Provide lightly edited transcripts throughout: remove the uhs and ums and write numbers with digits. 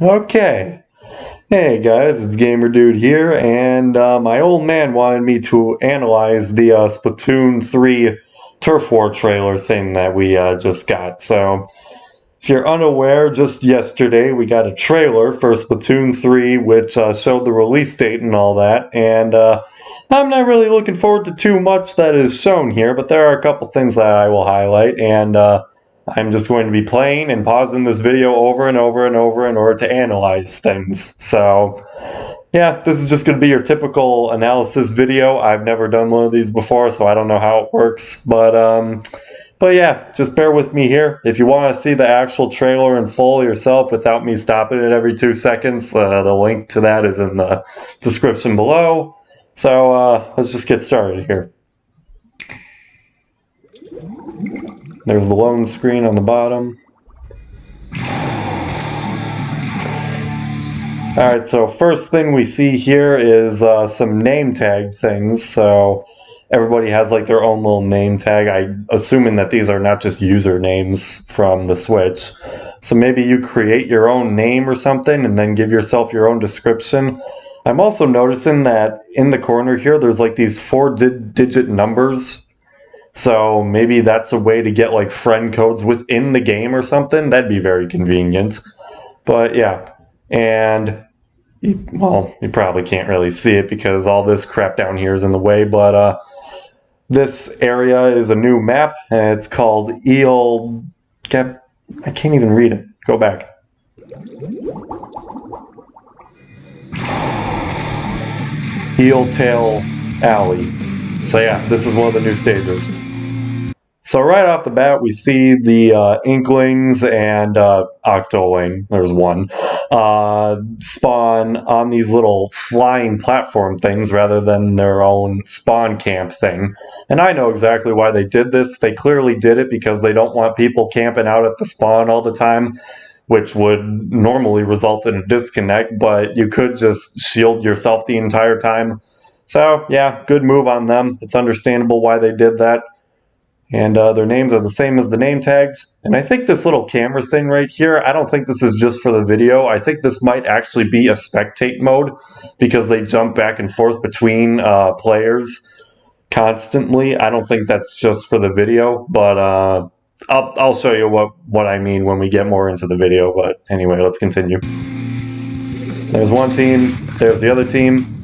Okay. Hey guys, it's Gamer Dude here, and my old man wanted me to analyze the Splatoon 3 Turf War trailer thing that we just got. So, if you're unaware, just yesterday we got a trailer for Splatoon 3, which showed the release date and all that, and I'm not really looking forward to too much that is shown here, but there are a couple things that I will highlight, and I'm just going to be playing and pausing this video over and over and over in order to analyze things. So, yeah, this is just going to be your typical analysis video. I've never done one of these before, so I don't know how it works, but yeah, just bear with me here. If you want to see the actual trailer in full yourself without me stopping it every 2 seconds, the link to that is in the description below. So let's just get started here. There's the loan screen on the bottom. Alright, so first thing we see here is some name tag things. So everybody has like their own little name tag. I'm assuming that these are not just usernames from the Switch. So maybe you create your own name or something and then give yourself your own description. I'm also noticing that in the corner here there's like these 4-digit numbers. So maybe that's a way to get like friend codes within the game or something. That'd be very convenient. But yeah, and well, you probably can't really see it because all this crap down here is in the way, but this area is a new map, and it's called Eel... I can't even read it. Go back. Eel Tail Alley. So yeah, this is one of the new stages. So right off the bat, we see the Inklings and Octoling, there's one, spawn on these little flying platform things rather than their own spawn camp thing. And I know exactly why they did this. They clearly did it because they don't want people camping out at the spawn all the time, which would normally result in a disconnect, but you could just shield yourself the entire time. So yeah, good move on them. It's understandable why they did that. And their names are the same as the name tags. And I think this little camera thing right here, I don't think this is just for the video. I think this might actually be a spectate mode because they jump back and forth between players constantly. I don't think that's just for the video, but I'll show you what I mean when we get more into the video. But anyway, let's continue. There's one team, there's the other team.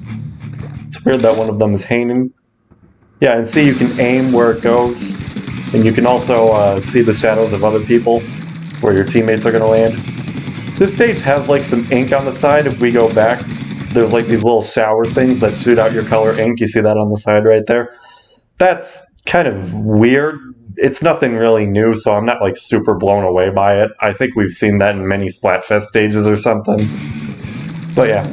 It's weird that one of them is hanging. Yeah, and see, you can aim where it goes, and you can also see the shadows of other people where your teammates are going to land. This stage has like some ink on the side. If we go back, there's like these little shower things that shoot out your color ink. You see that on the side right there? That's kind of weird. It's nothing really new, so I'm not like super blown away by it. I think we've seen that in many Splatfest stages or something. But yeah.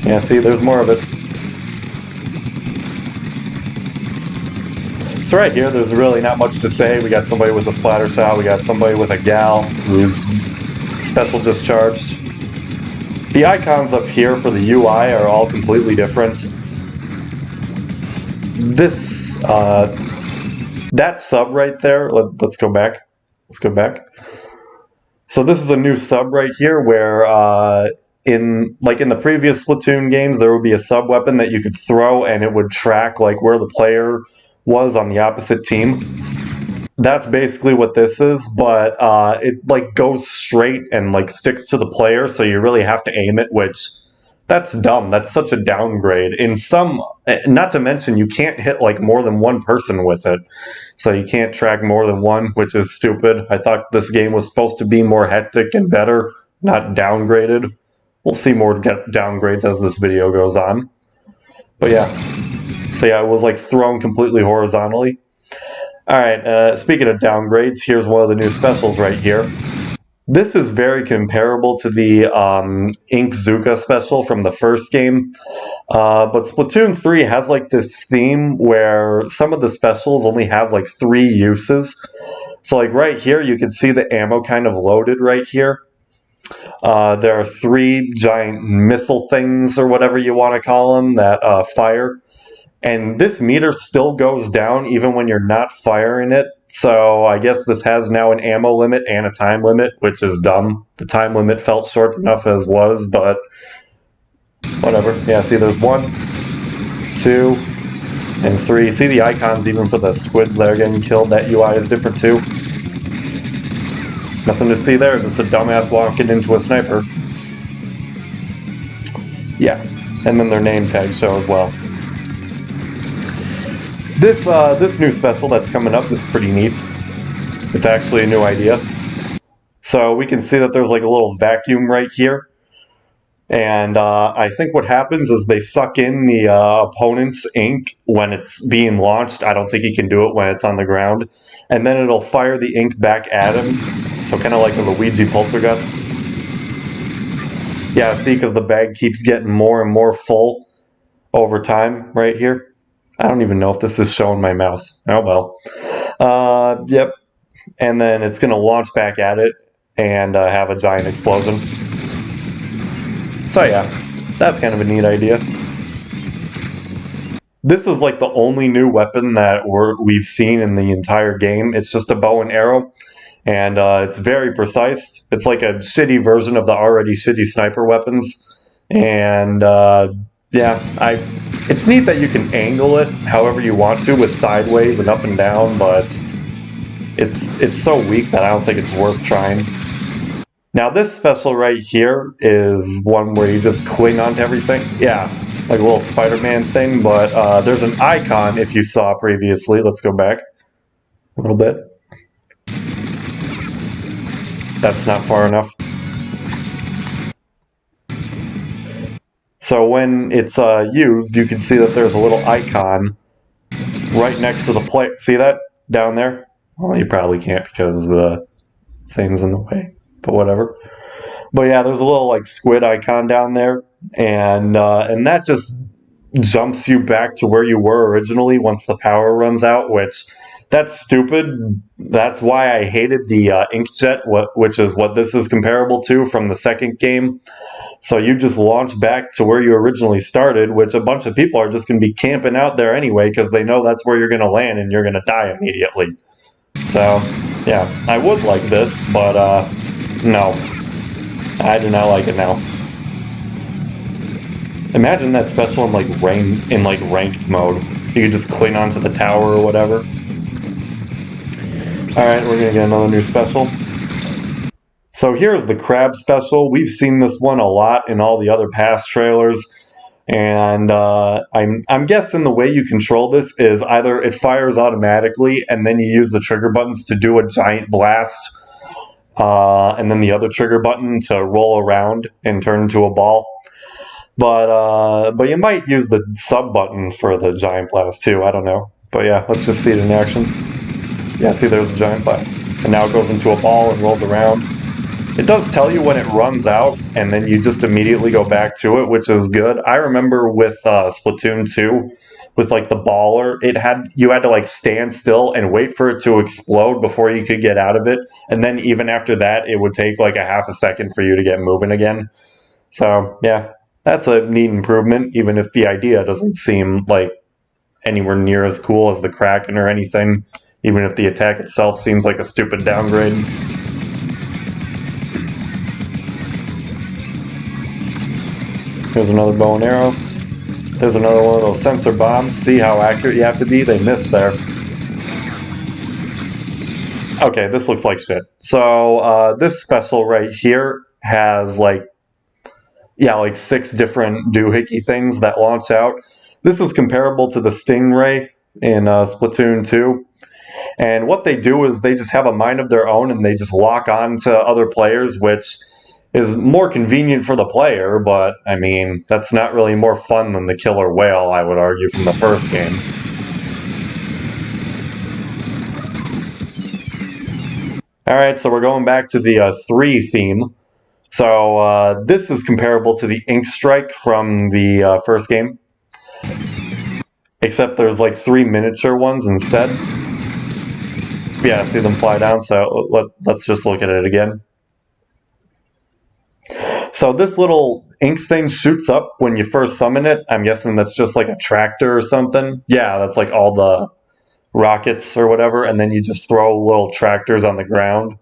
Yeah, see, there's more of it. So right here, there's really not much to say. We got somebody with a splatter shot. We got somebody with a gal who's special discharged. The icons up here for the UI are all completely different. This, that sub right there, let's go back. Let's go back. So this is a new sub right here where, in the previous Splatoon games, there would be a sub weapon that you could throw and it would track like where the player was on the opposite team. That's basically what this is, but it like goes straight and like sticks to the player, so you really have to aim it, which that's dumb. That's such a downgrade. In some, not to mention, you can't hit like more than one person with it, so you can't track more than one, which is stupid. I thought this game was supposed to be more hectic and better, not downgraded. We'll see more downgrades as this video goes on. But yeah. So yeah, it was like thrown completely horizontally. Alright, speaking of downgrades, here's one of the new specials right here. This is very comparable to the Ink Zuka special from the first game. But Splatoon 3 has like this theme where some of the specials only have like 3 uses. So like right here, you can see the ammo kind of loaded right here. There are 3 giant missile things, or whatever you want to call them, that fire. And this meter still goes down even when you're not firing it. So I guess this has now an ammo limit and a time limit, which is dumb. The time limit felt short enough as was, but whatever. Yeah, see, there's 1, 2, and 3. See the icons even for the squids that are getting killed? That UI is different too. Nothing to see there, just a dumbass walking into a sniper. Yeah, and then their name tags show as well. This new special that's coming up is pretty neat. It's actually a new idea. So we can see that there's like a little vacuum right here. And I think what happens is they suck in the opponent's ink when it's being launched. I don't think he can do it when it's on the ground. And then it'll fire the ink back at him. So kind of like a Luigi poltergust. Yeah, see, because the bag keeps getting more and more full over time right here. I don't even know if this is showing my mouse. Oh well. Yep. And then it's going to launch back at it and have a giant explosion. So yeah, that's kind of a neat idea. This is like the only new weapon that we've seen in the entire game. It's just a bow and arrow, and it's very precise. It's like a shitty version of the already shitty sniper weapons. And yeah, it's neat that you can angle it however you want to with sideways and up and down, but it's so weak that I don't think it's worth trying. Now this special right here is one where you just cling onto everything. Yeah, like a little Spider-Man thing, but there's an icon if you saw previously. Let's go back a little bit. That's not far enough. So when it's used, you can see that there's a little icon right next to the plate. See that down there? Well, you probably can't because the thing's in the way, but whatever. But yeah, there's a little like squid icon down there, and that just jumps you back to where you were originally once the power runs out, which that's stupid. That's why I hated the inkjet, which is what this is comparable to from the second game. So you just launch back to where you originally started, which a bunch of people are just going to be camping out there anyway because they know that's where you're going to land and you're going to die immediately. So yeah, I would like this, but no. I do not like it now. Imagine that special in like ranked mode. You could just cling onto the tower or whatever. Alright, we're gonna get another new special. So here's the crab special. We've seen this one a lot in all the other past trailers. And I'm guessing the way you control this is either it fires automatically and then you use the trigger buttons to do a giant blast. And then the other trigger button to roll around and turn into a ball. But you might use the sub button for the giant blast too. I don't know. But yeah, let's just see it in action. Yeah, see, there's a giant blast. And now it goes into a ball and rolls around. It does tell you when it runs out, and then you just immediately go back to it, which is good. I remember with Splatoon 2, with like the baller, you had to like stand still and wait for it to explode before you could get out of it. And then even after that, it would take like a half a second for you to get moving again. So yeah, that's a neat improvement, even if the idea doesn't seem like anywhere near as cool as the Kraken or anything, even if the attack itself seems like a stupid downgrade. Here's another bow and arrow. There's another one of those sensor bombs. See how accurate you have to be? They missed there. Okay, this looks like shit. So this special right here has like 6 different doohickey things that launch out. This is comparable to the Stingray in Splatoon 2. And what they do is they just have a mind of their own and they just lock on to other players, which is more convenient for the player, but I mean, that's not really more fun than the killer whale, I would argue, from the first game. Alright, so we're going back to the 3 theme. So this is comparable to the Ink Strike from the first game. Except there's like 3 miniature ones instead. Yeah, see them fly down, so let's just look at it again. So this little ink thing shoots up when you first summon it. I'm guessing that's just like a tractor or something. Yeah, that's like all rockets or whatever, and then you just throw little tractors on the ground,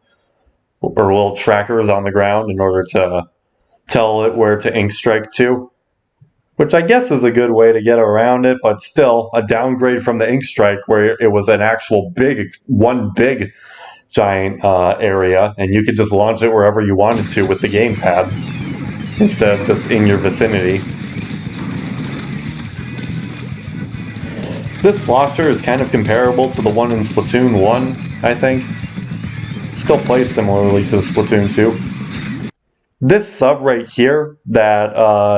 or little trackers on the ground in order to tell it where to ink strike to. Which I guess is a good way to get around it, but still a downgrade from the ink strike where it was an actual one big giant area, and you could just launch it wherever you wanted to with the gamepad instead of just in your vicinity. This slosher is kind of comparable to the one in Splatoon 1, I think. Still plays similarly to Splatoon 2. This sub right here that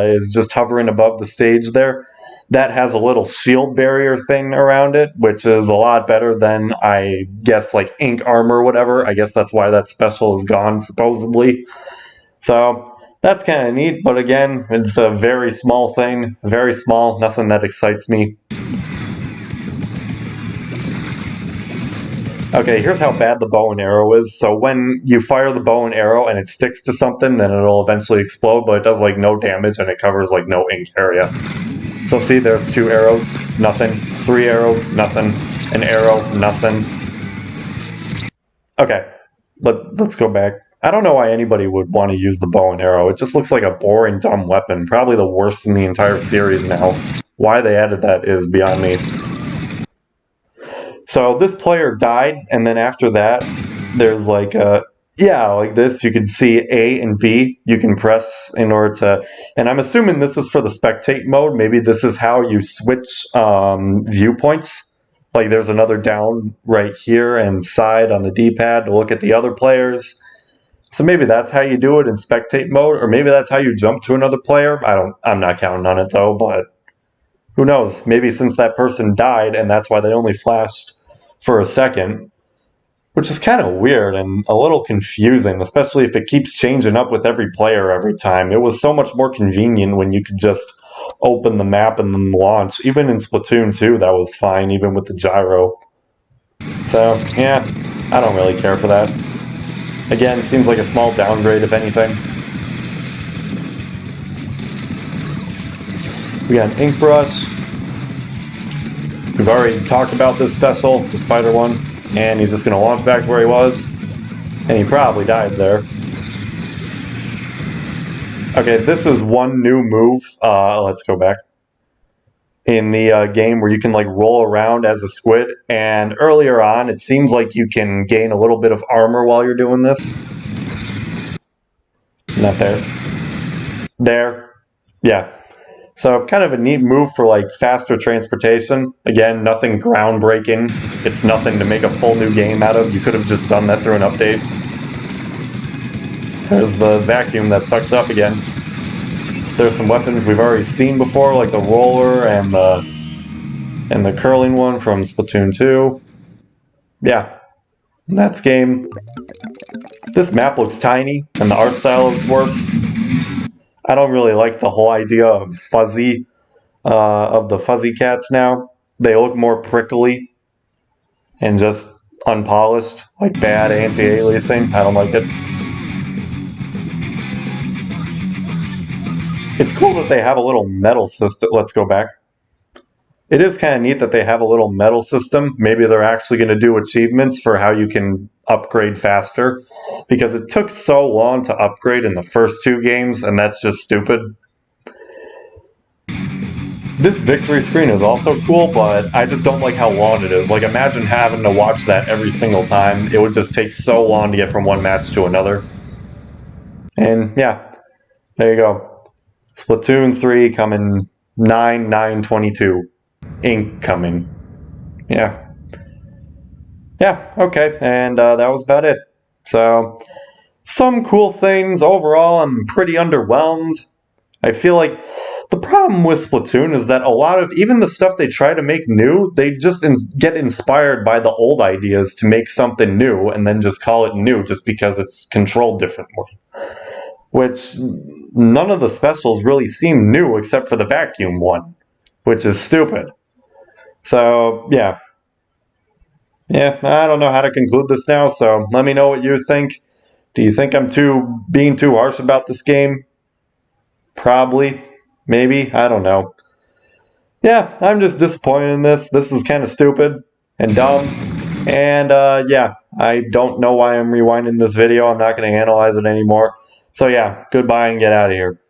is just hovering above the stage there, that has a little shield barrier thing around it, which is a lot better than, I guess, like ink armor or whatever. I guess that's why that special is gone, supposedly. So that's kind of neat, but again, it's a very small thing. Very small, nothing that excites me. Okay, here's how bad the bow and arrow is. So when you fire the bow and arrow and it sticks to something, then it'll eventually explode, but it does like no damage and it covers like no ink area. So see, there's 2 arrows, nothing. 3 arrows, nothing. An arrow, nothing. Okay, let's go back. I don't know why anybody would want to use the bow and arrow. It just looks like a boring, dumb weapon. Probably the worst in the entire series now. Why they added that is beyond me. So this player died, and then after that, there's like like this. You can see A and B. You can press in order to, and I'm assuming this is for the spectate mode. Maybe this is how you switch viewpoints. Like there's another down right here and side on the D-pad to look at the other players. So maybe that's how you do it in spectate mode, or maybe that's how you jump to another player. I'm not counting on it though, but who knows? Maybe since that person died and that's why they only flashed for a second, which is kind of weird and a little confusing, especially if it keeps changing up with every player every time. It was so much more convenient when you could just open the map and then launch. Even in Splatoon 2, that was fine, even with the gyro. So, yeah, I don't really care for that. Again, it seems like a small downgrade, if anything. We got an ink brush. We've already talked about this special, the spider one, and he's just going to launch back to where he was, and he probably died there. Okay, this is one new move. Let's go back. In the game where you can like roll around as a squid, and earlier on it seems like you can gain a little bit of armor while you're doing this. Not there. There. Yeah. So kind of a neat move for like faster transportation. Again, nothing groundbreaking. It's nothing to make a full new game out of. You could have just done that through an update. There's the vacuum that sucks up again. There's some weapons we've already seen before, like the roller and the curling one from Splatoon 2. Yeah, that's game. This map looks tiny, and the art style looks worse. I don't really like the whole idea of the fuzzy cats now. They look more prickly and just unpolished, like bad anti-aliasing. I don't like it. It's cool that they have a little medal system. Let's go back. It is kind of neat that they have a little medal system. Maybe they're actually going to do achievements for how you can upgrade faster, because it took so long to upgrade in the first 2 games, and that's just stupid. This victory screen is also cool, but I just don't like how long it is. Like, imagine having to watch that every single time. It would just take so long to get from one match to another. And yeah, there you go. Splatoon 3 coming 9/9/22. Incoming. Yeah. Yeah, okay, and that was about it. So, some cool things. Overall, I'm pretty underwhelmed. I feel like the problem with Splatoon is that a lot of, even the stuff they try to make new, they just get inspired by the old ideas to make something new, and then just call it new just because it's controlled differently. Which, none of the specials really seem new except for the vacuum one, which is stupid. So, yeah. Yeah, I don't know how to conclude this now, so let me know what you think. Do you think I'm being too harsh about this game? Probably. Maybe. I don't know. Yeah, I'm just disappointed in this. This is kind of stupid. and dumb. And yeah, I don't know why I'm rewinding this video. I'm not going to analyze it anymore. So yeah, goodbye and get out of here.